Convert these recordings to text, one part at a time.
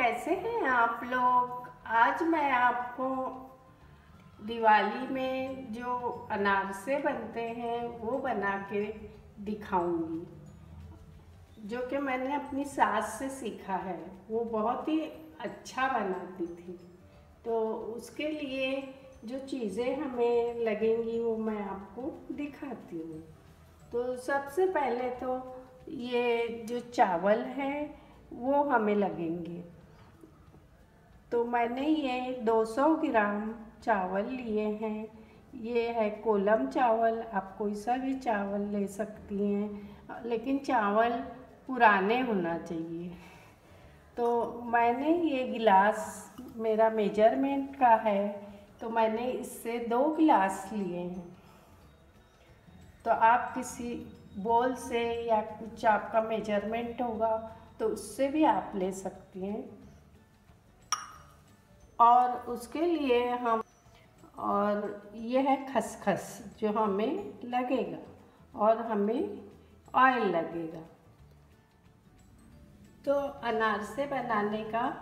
कैसे हैं आप लोग। आज मैं आपको दिवाली में जो अनारसे बनते हैं वो बना के दिखाऊंगी, जो कि मैंने अपनी सास से सीखा है। वो बहुत ही अच्छा बनाती थी। तो उसके लिए जो चीज़ें हमें लगेंगी वो मैं आपको दिखाती हूँ। तो सबसे पहले तो ये जो चावल है वो हमें लगेंगे। तो मैंने ये 200 ग्राम चावल लिए हैं। ये है कोलम चावल, आप कोई सा भी चावल ले सकती हैं, लेकिन चावल पुराने होना चाहिए। तो मैंने ये गिलास मेरा मेजरमेंट का है, तो मैंने इससे 2 गिलास लिए हैं। तो आप किसी बोल से या कुछ आपका मेजरमेंट होगा तो उससे भी आप ले सकती हैं। और उसके लिए हम और ये है खसखस जो हमें लगेगा, और हमें ऑयल लगेगा। तो अनारसे बनाने का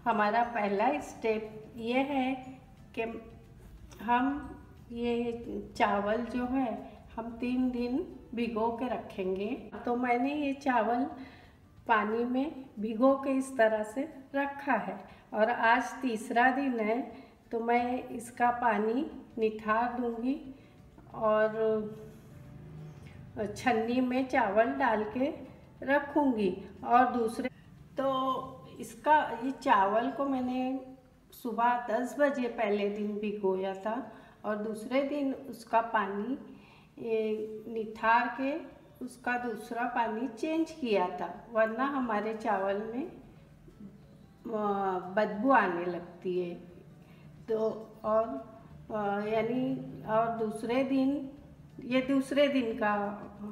हमारा पहला स्टेप ये है कि हम ये चावल जो है हम 3 दिन भिगो के रखेंगे। तो मैंने ये चावल पानी में भिगो के इस तरह से रखा है, और आज तीसरा दिन है तो मैं इसका पानी निथार दूंगी और छन्नी में चावल डाल के रखूंगी। और दूसरे तो इसका ये चावल को मैंने सुबह 10 बजे पहले दिन भिगोया था, और दूसरे दिन उसका पानी निथार के उसका दूसरा पानी चेंज किया था, वरना हमारे चावल में बदबू आने लगती है। तो और यानी और दूसरे दिन, ये दूसरे दिन का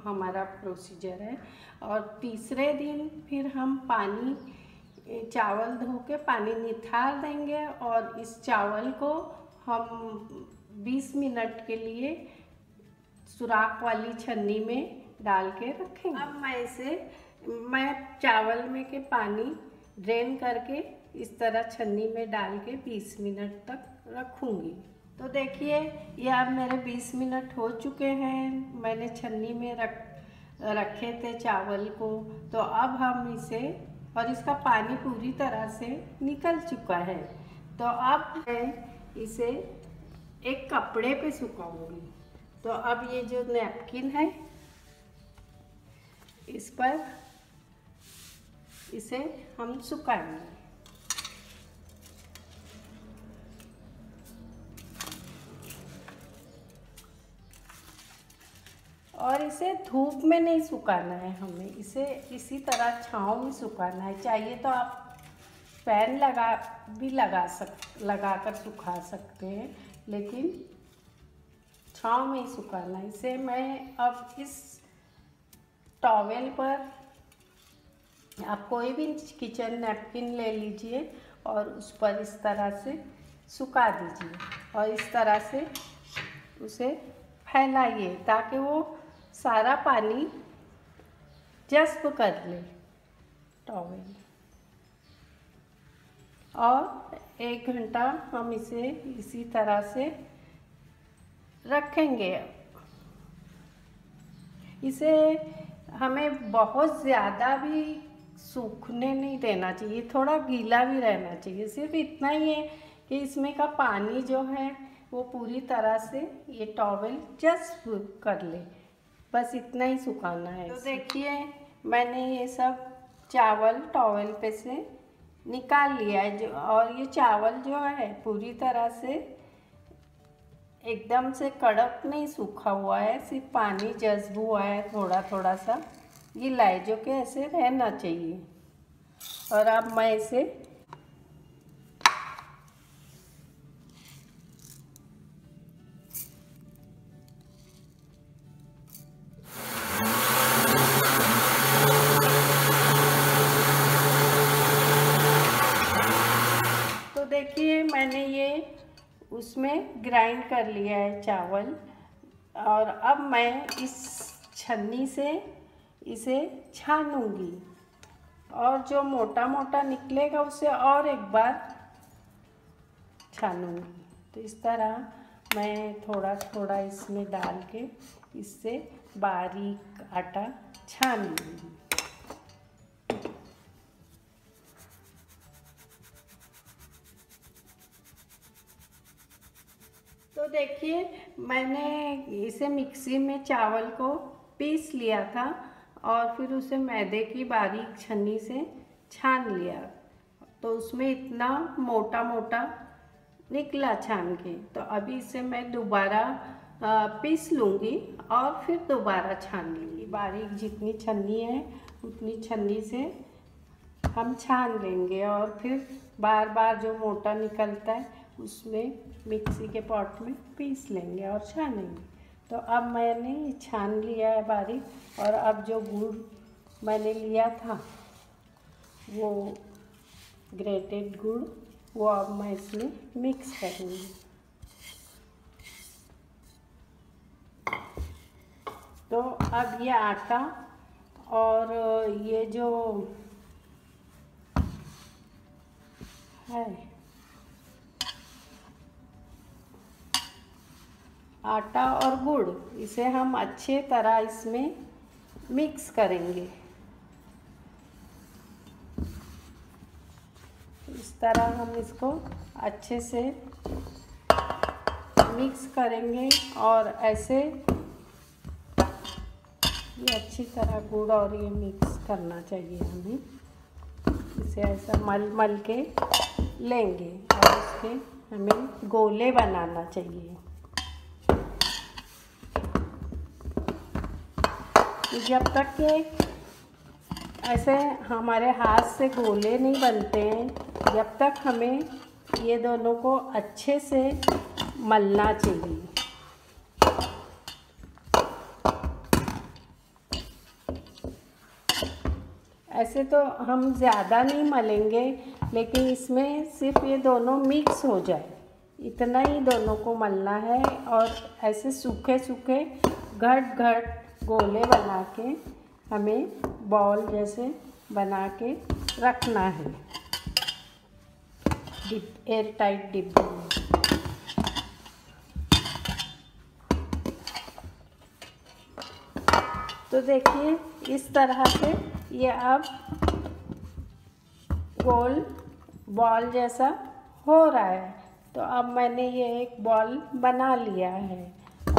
हमारा प्रोसीजर है। और तीसरे दिन फिर हम पानी चावल धो के पानी निथार देंगे, और इस चावल को हम 20 मिनट के लिए सुराख वाली छन्नी में डाल के रखेंगे। अब मैं चावल में के पानी ड्रेन करके इस तरह छन्नी में डाल के 20 मिनट तक रखूँगी। तो देखिए ये अब मेरे 20 मिनट हो चुके हैं। मैंने छन्नी में रखे थे चावल को। तो अब हम इसे, और इसका पानी पूरी तरह से निकल चुका है, तो अब मैं इसे एक कपड़े पे सुखाऊंगी। तो अब ये जो नैपकिन है इस पर इसे हम सुखाएंगे। और इसे धूप में नहीं सुखाना है, हमें इसे इसी तरह छांव में सुखाना है। चाहिए तो आप फैन लगा कर सुखा सकते हैं, लेकिन छांव में ही सुखाना है इसे। मैं अब इस टॉवेल पर आप कोई भी किचन नैपकिन ले लीजिए और उस पर इस तरह से सुखा दीजिए, और इस तरह से उसे फैलाइए ताकि वो सारा पानी जज़्ब कर ले टॉवेल। और 1 घंटा हम इसे इसी तरह से रखेंगे। इसे हमें बहुत ज़्यादा भी सूखने नहीं देना चाहिए, थोड़ा गीला भी रहना चाहिए। सिर्फ इतना ही है कि इसमें का पानी जो है वो पूरी तरह से ये टॉवेल जज़्ब कर ले, बस इतना ही सुखाना है। तो देखिए मैंने ये सब चावल टॉवेल पे से निकाल लिया है, और ये चावल जो है पूरी तरह से एकदम से कड़क नहीं सूखा हुआ है, सिर्फ पानी जज़्ब हुआ है, थोड़ा थोड़ा सा गीला है, जो कि ऐसे रहना चाहिए। और अब मैं इसे देखिए मैंने ये उसमें ग्राइंड कर लिया है चावल, और अब मैं इस छन्नी से इसे छानूंगी। और जो मोटा मोटा निकलेगा उसे और एक बार छानूंगी। तो इस तरह मैं थोड़ा थोड़ा इसमें डाल के इससे बारीक आटा छान लूँगी। तो देखिए मैंने इसे मिक्सी में चावल को पीस लिया था और फिर उसे मैदे की बारीक छन्नी से छान लिया। तो उसमें इतना मोटा मोटा निकला छान के। तो अभी इसे मैं दोबारा पीस लूँगी और फिर दोबारा छान लूँगी। बारीक जितनी छन्नी है उतनी छन्नी से हम छान लेंगे और फिर बार बार जो मोटा निकलता है उसमें मिक्सी के पॉट में पीस लेंगे और छानेंगे। तो अब मैंने ये छान लिया है बारीक, और अब जो गुड़ मैंने लिया था वो ग्रेटेड गुड़, वो अब मैं इसमें मिक्स करूँगी। तो अब ये आटा और ये जो है आटा और गुड़, इसे हम अच्छे तरह इसमें मिक्स करेंगे। इस तरह हम इसको अच्छे से मिक्स करेंगे और ऐसे ये अच्छी तरह गुड़ और ये मिक्स करना चाहिए हमें। इसे ऐसा मल मल के लेंगे और इसके हमें गोले बनाना चाहिए। जब तक के ऐसे हमारे हाथ से गोले नहीं बनते हैं, जब तक हमें ये दोनों को अच्छे से मलना चाहिए। ऐसे तो हम ज़्यादा नहीं मलेंगे, लेकिन इसमें सिर्फ ये दोनों मिक्स हो जाए इतना ही दोनों को मलना है। और ऐसे सूखे सूखे घट घट गोले बना के हमें बॉल जैसे बना के रखना है एयर टाइट डिब्बे में। तो देखिए इस तरह से ये अब गोल बॉल जैसा हो रहा है। तो अब मैंने ये एक बॉल बना लिया है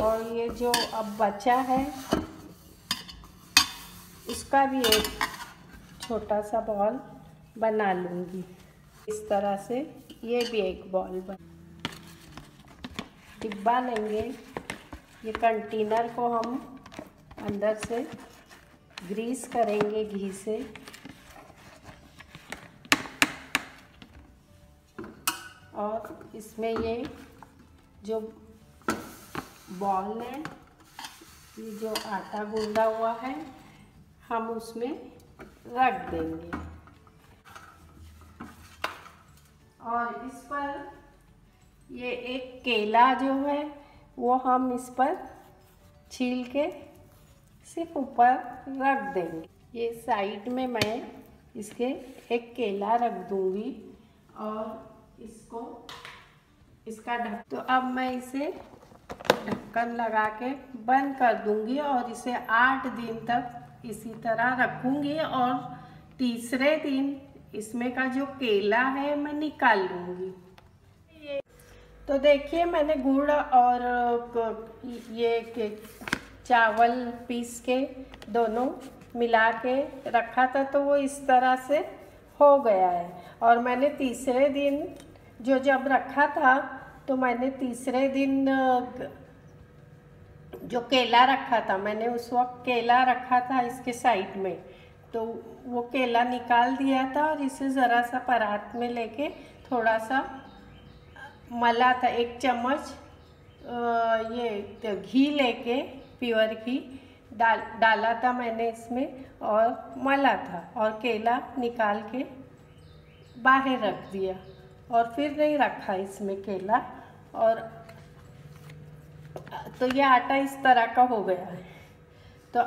और ये जो अब बचा है उसका भी एक छोटा सा बॉल बना लूँगी। इस तरह से ये भी एक बॉल डिब्बा लेंगे। ये कंटेनर को हम अंदर से ग्रीस करेंगे घी से, और इसमें ये जो बॉल है, ये जो आटा गूंदा हुआ है, हम उसमें रख देंगे और इस पर ये एक केला जो है वो हम इस पर छील के सिर्फ ऊपर रख देंगे। ये साइड में मैं इसके एक केला रख दूंगी और इसका तो अब मैं इसे ढक्कन लगा के बंद कर दूंगी और इसे 8 दिन तक इसी तरह रखूंगी और तीसरे दिन इसमें का जो केला है मैं निकाल लूँगी। तो देखिए मैंने गुड़ और ये चावल पीस के दोनों मिला के रखा था, तो वो इस तरह से हो गया है। और मैंने तीसरे दिन जब रखा था, तो मैंने तीसरे दिन जो केला रखा था, मैंने उस वक्त केला रखा था इसके साइड में, तो वो केला निकाल दिया था और इसे ज़रा सा परात में लेके थोड़ा सा मला था। 1 चम्मच ये घी लेके प्योर घी डाला था मैंने इसमें और मला था और केला निकाल के बाहर रख दिया और फिर नहीं रखा इसमें केला। और तो ये आटा इस तरह का हो गया है। तो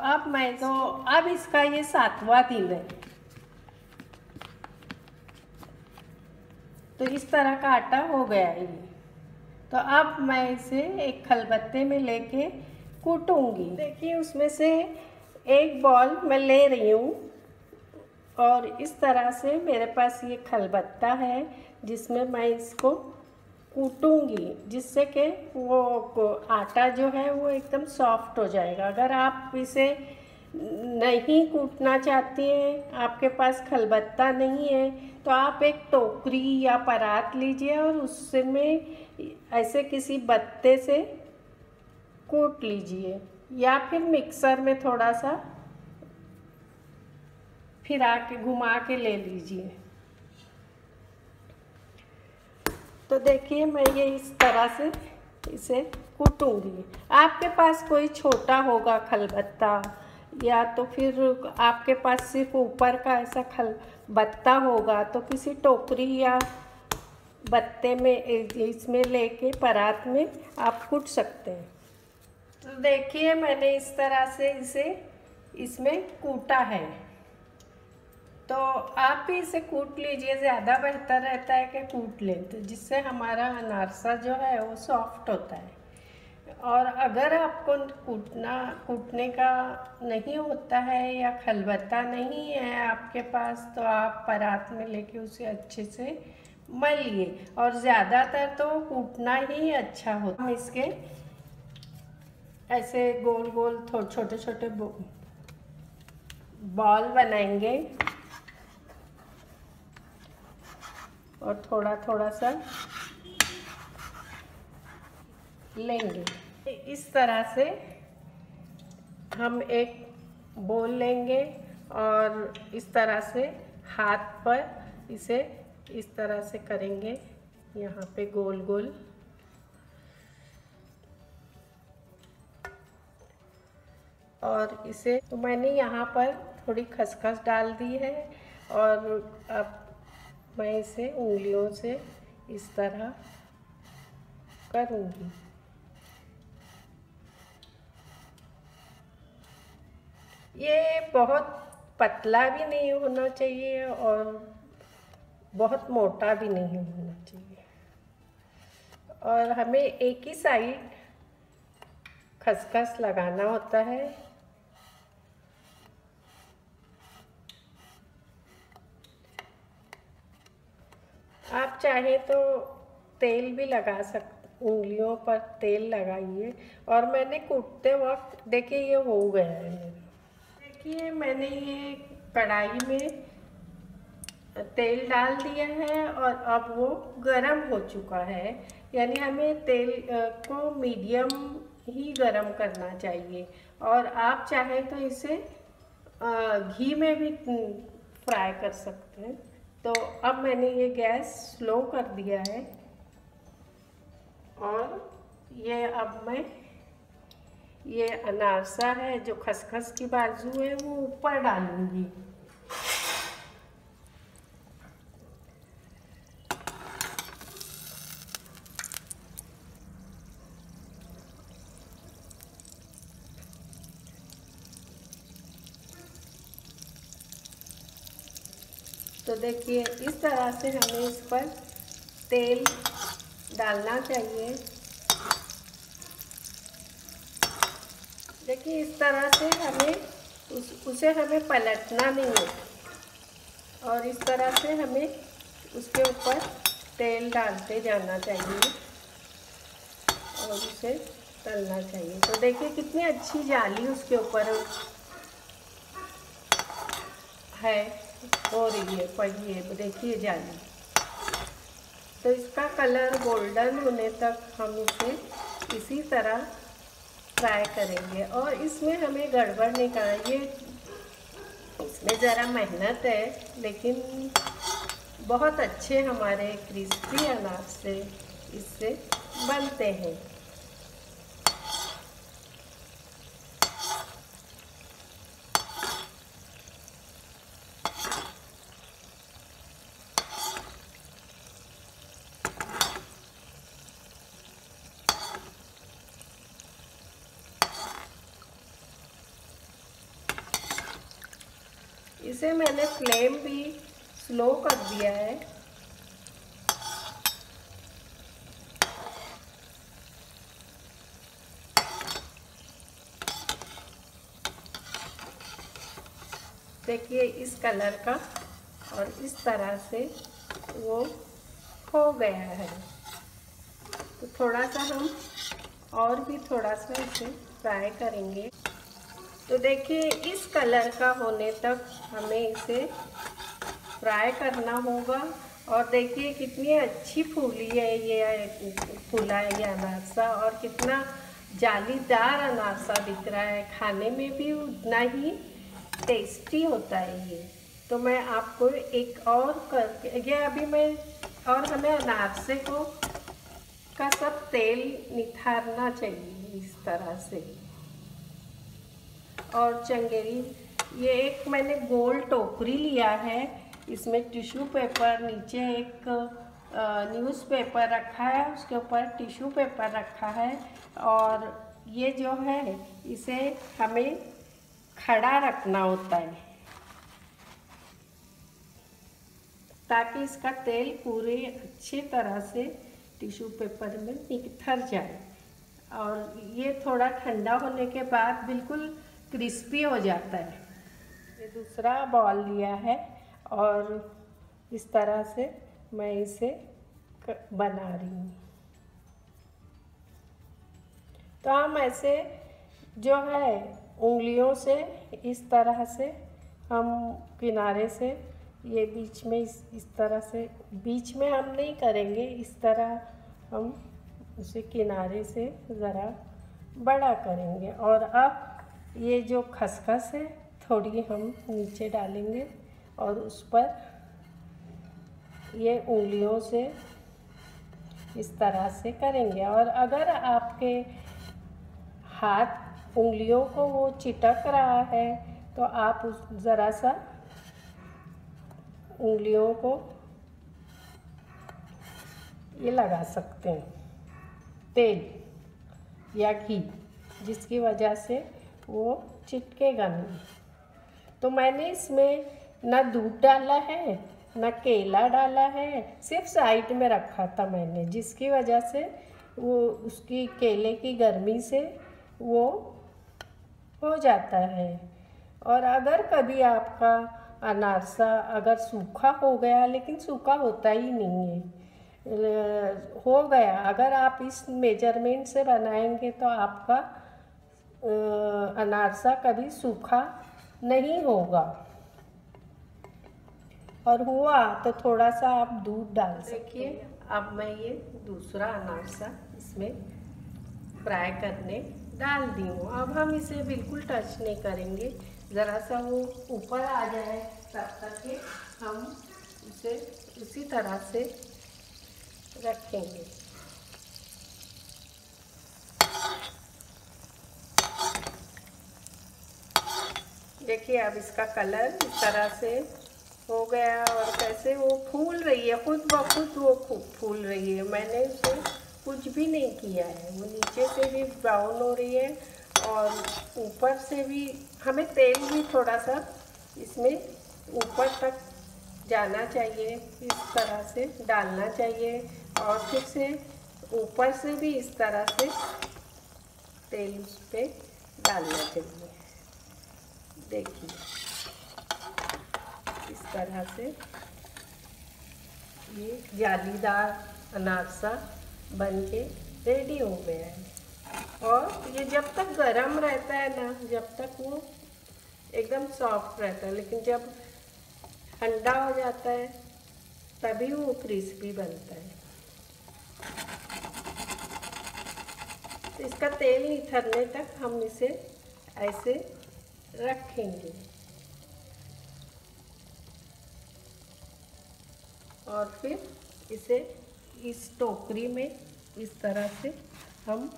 अब इसका ये 7वां दिन है। तो इस तरह का आटा हो गया है ये। तो अब मैं इसे एक खलबत्ते में लेके कूटूंगी। देखिए उसमें से एक बॉल मैं ले रही हूँ और इस तरह से मेरे पास ये खलबत्ता है जिसमें मैं इसको कूटूंगी, जिससे कि वो आटा जो है वो एकदम सॉफ्ट हो जाएगा। अगर आप इसे नहीं कूटना चाहती हैं, आपके पास खलबत्ता नहीं है, तो आप एक टोकरी या परात लीजिए और उसमें ऐसे किसी बत्ते से कूट लीजिए, या फिर मिक्सर में थोड़ा सा फिरा के घुमा के ले लीजिए। तो देखिए मैं ये इस तरह से इसे कूटूंगी। आपके पास कोई छोटा होगा खलबत्ता, या तो फिर आपके पास सिर्फ ऊपर का ऐसा खलबत्ता होगा, तो किसी टोकरी या बत्ते में इसमें लेके परात में आप कूट सकते हैं। तो देखिए मैंने इस तरह से इसे इसमें कूटा है। तो आप भी इसे कूट लीजिए, ज़्यादा बेहतर रहता है कि कूट लें, तो जिससे हमारा अनारसा जो है वो सॉफ्ट होता है। और अगर आपको कूटने का नहीं होता है या खलबत्ता नहीं है आपके पास, तो आप परात में लेके उसे अच्छे से मलिए। और ज़्यादातर तो कूटना ही अच्छा होता है। हम इसके ऐसे गोल गोल छोटे छोटे बॉल बनाएंगे और थोड़ा थोड़ा सा लेंगे। इस तरह से हम एक बोल लेंगे और इस तरह से हाथ पर इसे इस तरह से करेंगे, यहाँ पे गोल गोल। और इसे तो मैंने यहाँ पर थोड़ी खसखस डाल दी है और अब मैं इसे उंगलियों से इस तरह करूँगी। ये बहुत पतला भी नहीं होना चाहिए और बहुत मोटा भी नहीं होना चाहिए, और हमें एक ही साइड खसखस लगाना होता है। आप चाहे तो तेल भी लगा सकते, उंगलियों पर तेल लगाइए। और मैंने कूटते वक्त देखिए ये हो गया है मेरा। देखिए मैंने ये कढ़ाई में तेल डाल दिया है और अब वो गरम हो चुका है। यानी हमें तेल को मीडियम ही गरम करना चाहिए। और आप चाहें तो इसे घी में भी फ्राई कर सकते हैं। तो अब मैंने ये गैस स्लो कर दिया है और ये अब मैं ये अनारसा है जो खसखस की बाजू है वो ऊपर डालूंगी। तो देखिए इस तरह से हमें इस पर तेल डालना चाहिए। देखिए इस तरह से हमें उसे हमें पलटना नहीं है, और इस तरह से हमें उसके ऊपर तेल डालते जाना चाहिए और उसे तलना चाहिए। तो देखिए कितनी अच्छी जाली उसके ऊपर है, हो रही है, पड़ी देखिए जाली। तो इसका कलर गोल्डन होने तक हम इसे इसी तरह फ्राई करेंगे। और इसमें हमें गड़बड़ नहीं करना, ये इसमें ज़रा मेहनत है, लेकिन बहुत अच्छे हमारे क्रिस्पी अनार से इससे बनते हैं। इसे मैंने फ्लेम भी स्लो कर दिया है। देखिए इस कलर का, और इस तरह से वो हो गया है। तो थोड़ा सा हम और भी थोड़ा सा इसे फ्राई करेंगे। तो देखिए इस कलर का होने तक हमें इसे फ्राई करना होगा। और देखिए कितनी अच्छी फूली है ये, फूला है ये अनारसा, और कितना जालीदार अनारसा दिख रहा है। खाने में भी उतना ही टेस्टी होता है ये। तो मैं आपको एक और करके ये अभी मैं, और हमें अनारसे को का सब तेल निथारना चाहिए इस तरह से। और चंगेरी, ये एक मैंने गोल टोकरी लिया है, इसमें टिश्यू पेपर, नीचे एक न्यूज़पेपर रखा है, उसके ऊपर टिश्यू पेपर रखा है। और ये जो है इसे हमें खड़ा रखना होता है ताकि इसका तेल पूरे अच्छी तरह से टिश्यू पेपर में निथर जाए। और ये थोड़ा ठंडा होने के बाद बिल्कुल क्रिस्पी हो जाता है। ये दूसरा बॉल लिया है और इस तरह से मैं इसे बना रही हूँ। तो हम ऐसे जो है उंगलियों से इस तरह से हम किनारे से, ये बीच में इस तरह से, बीच में हम नहीं करेंगे, इस तरह हम उसे किनारे से ज़रा बड़ा करेंगे। और अब ये जो खसखस है थोड़ी हम नीचे डालेंगे और उस पर ये उंगलियों से इस तरह से करेंगे। और अगर आपके हाथ उंगलियों को वो चिटक रहा है तो आप उस ज़रा सा उंगलियों को ये लगा सकते हैं तेल या घी, जिसकी वजह से वो चिटकेगा नहीं। तो मैंने इसमें ना दूध डाला है ना केला डाला है, सिर्फ साइड में रखा था मैंने, जिसकी वजह से वो उसकी केले की गर्मी से वो हो जाता है। और अगर कभी आपका अनारसा अगर सूखा हो गया, लेकिन सूखा होता ही नहीं है, हो गया, अगर आप इस मेजरमेंट से बनाएंगे तो आपका अनारसा कभी सूखा नहीं होगा। और हुआ तो थोड़ा सा आप दूध डाल सकते हैं। अब मैं ये दूसरा अनारसा इसमें फ्राई करने डाल दी हूँ। अब हम इसे बिल्कुल टच नहीं करेंगे, ज़रा सा वो ऊपर आ जाए तब तक के हम इसे उसी तरह से रखेंगे। देखिए अब इसका कलर इस तरह से हो गया, और कैसे वो फूल रही है, खुद ब खुद वो फूल रही है। मैंने उसे कुछ भी नहीं किया है। वो नीचे से भी ब्राउन हो रही है और ऊपर से भी। हमें तेल भी थोड़ा सा इसमें ऊपर तक जाना चाहिए, इस तरह से डालना चाहिए, और फिर से ऊपर से भी इस तरह से तेल उस पर डालना चाहिए। देखिए इस तरह से ये जालीदार अनारसा बन के रेडी हो गया है। और ये जब तक गरम रहता है ना, जब तक वो एकदम सॉफ्ट रहता है, लेकिन जब ठंडा हो जाता है तभी वो क्रिस्पी बनता है। तो इसका तेल निथरने तक हम इसे ऐसे रखेंगे। और फिर इसे इस टोकरी में इस तरह से हम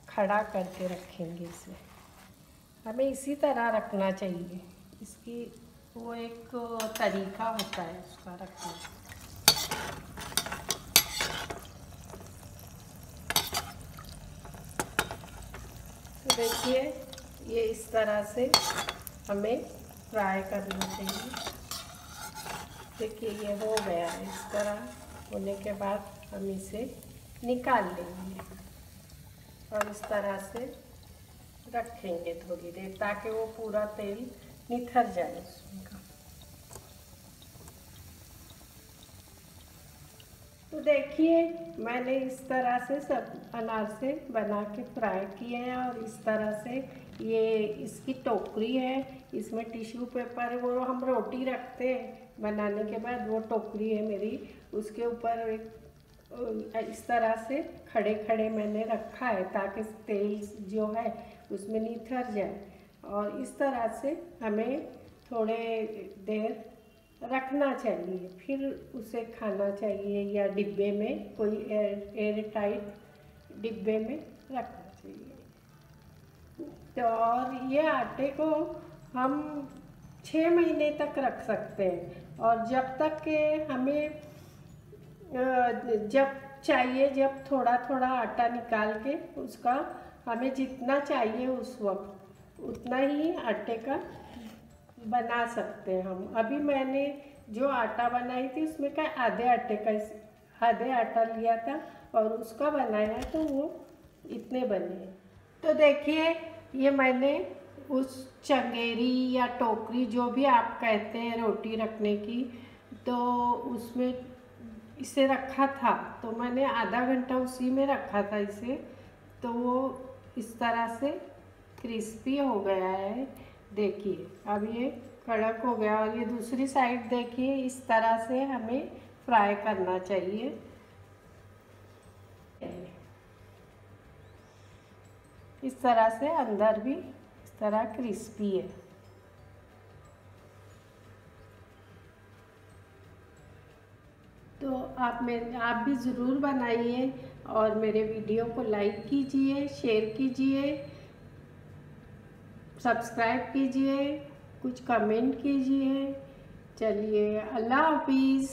खड़ा करके रखेंगे। इसे हमें इसी तरह रखना चाहिए, इसकी वो एक तरीका होता है उसका रखने। तो देखिए ये इस तरह से हमें फ्राई करना चाहिए। देखिए ये हो गया है। इस तरह होने के बाद हम इसे निकाल लेंगे और इस तरह से रखेंगे थोड़ी देर, ताकि वो पूरा तेल निथर जाए उसमें। तो देखिए मैंने इस तरह से सब अनारसे बना के फ्राई किए हैं और इस तरह से ये इसकी टोकरी है, इसमें टिश्यू पेपर है, वो हम रोटी रखते हैं बनाने के बाद, वो टोकरी है मेरी, उसके ऊपर एक इस तरह से खड़े खड़े मैंने रखा है ताकि तेल जो है उसमें निथर जाए। और इस तरह से हमें थोड़े देर रखना चाहिए, फिर उसे खाना चाहिए या डिब्बे में, कोई एयर टाइट डिब्बे में रखना चाहिए। तो और ये आटे को हम 6 महीने तक रख सकते हैं, और जब तक के हमें जब चाहिए, जब थोड़ा थोड़ा आटा निकाल के उसका हमें जितना चाहिए उस वक्त उतना ही आटे का बना सकते हैं हम। अभी मैंने जो आटा बनाई थी उसमें का आधे आटा लिया था और उसका बनाया तो वो इतने बने। तो देखिए ये मैंने उस चंगेरी या टोकरी जो भी आप कहते हैं रोटी रखने की, तो उसमें इसे रखा था, तो मैंने आधा घंटा उसी में रखा था इसे, तो वो इस तरह से क्रिस्पी हो गया है। देखिए अब ये कड़क हो गया, और ये दूसरी साइड देखिए इस तरह से हमें फ्राई करना चाहिए। इस तरह से अंदर भी इस तरह क्रिस्पी है। तो आप भी ज़रूर बनाइए और मेरे वीडियो को लाइक कीजिए, शेयर कीजिए, सब्सक्राइब कीजिए, कुछ कमेंट कीजिए। चलिए अल्लाह हाफिज़।